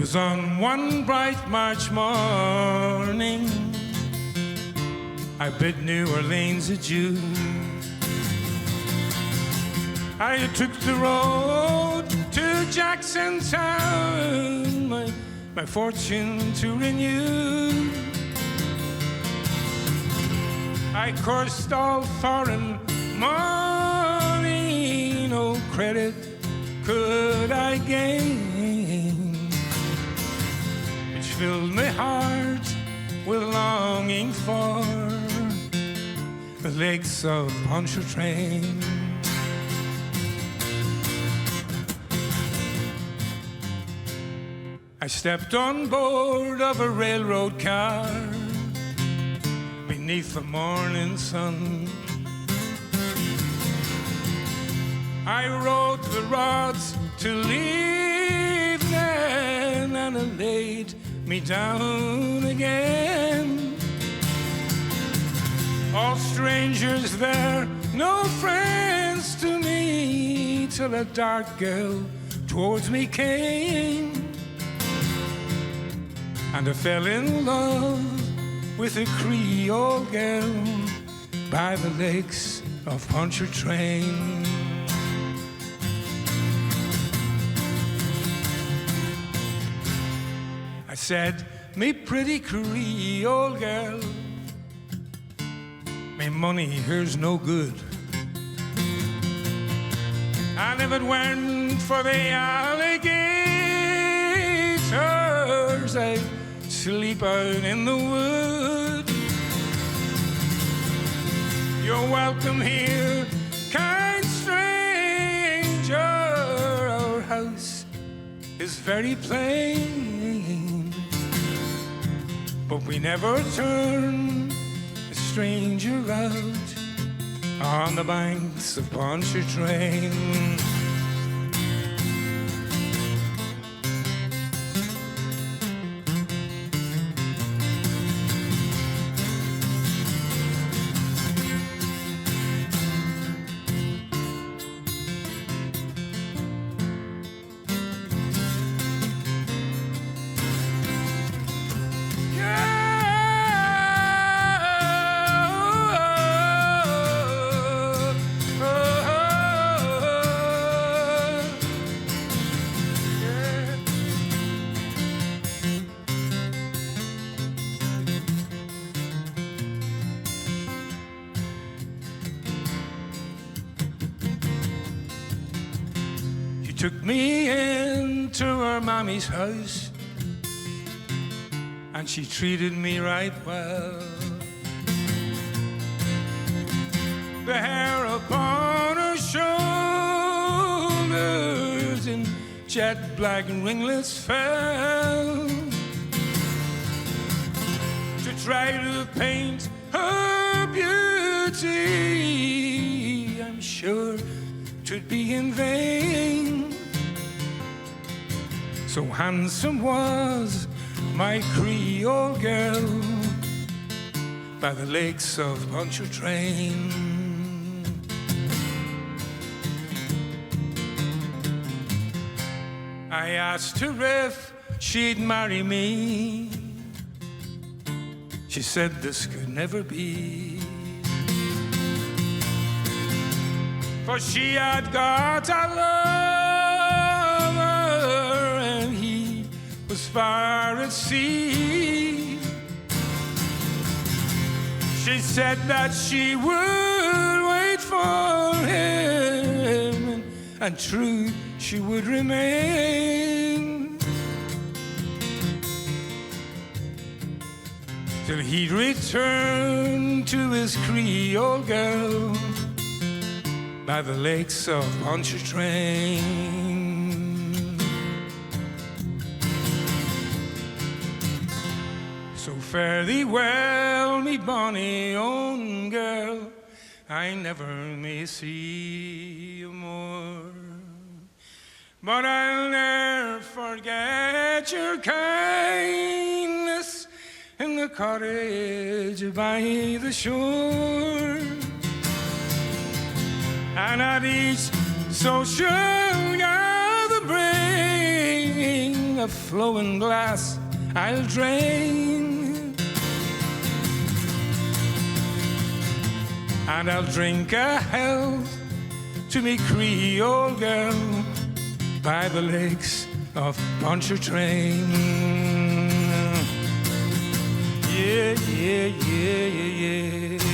was on one bright March morning I bid New Orleans adieu. I took the road to Jacksontown, my fortune to renew. I cursed all foreign money, no credit could I gain, which filled my heart with longing for the lakes of Pontchartrain. I stepped on board of a railroad car beneath the morning sun. I rode the rods to leave then, and it laid me down again. All strangers there, no friends to me, till a dark girl towards me came. And I fell in love with a Creole girl by the lakes of Pontchartrain. I said, me pretty Creole girl, me money here's no good. And if it weren't for the alligators, I'd sleep out in the wood. You're welcome here, kind stranger. Our house is very plain, but we never turn a stranger out on the banks of Pontchartrain. Took me into her mommy's house, and she treated me right well. The hair upon her shoulders in jet black ringlets fell. To try to paint her beauty, I'm sure 'twould be in vain. So handsome was my Creole girl by the lakes of Pontchartrain. I asked her if she'd marry me. She said this could never be, for she had got a lover and he was far at sea. She said that she would wait for him, and true she would remain till he'd return to his Creole girl by the lakes of Pontchartrain. So fare thee well, me bonny own girl, I never may see you more, but I'll ne'er forget your kindness in the cottage by the shore. And at each social gathering a flowing glass I'll drain, and I'll drink a health to me Creole girl by the lakes of Pontchartrain. Yeah, yeah, yeah, yeah, yeah.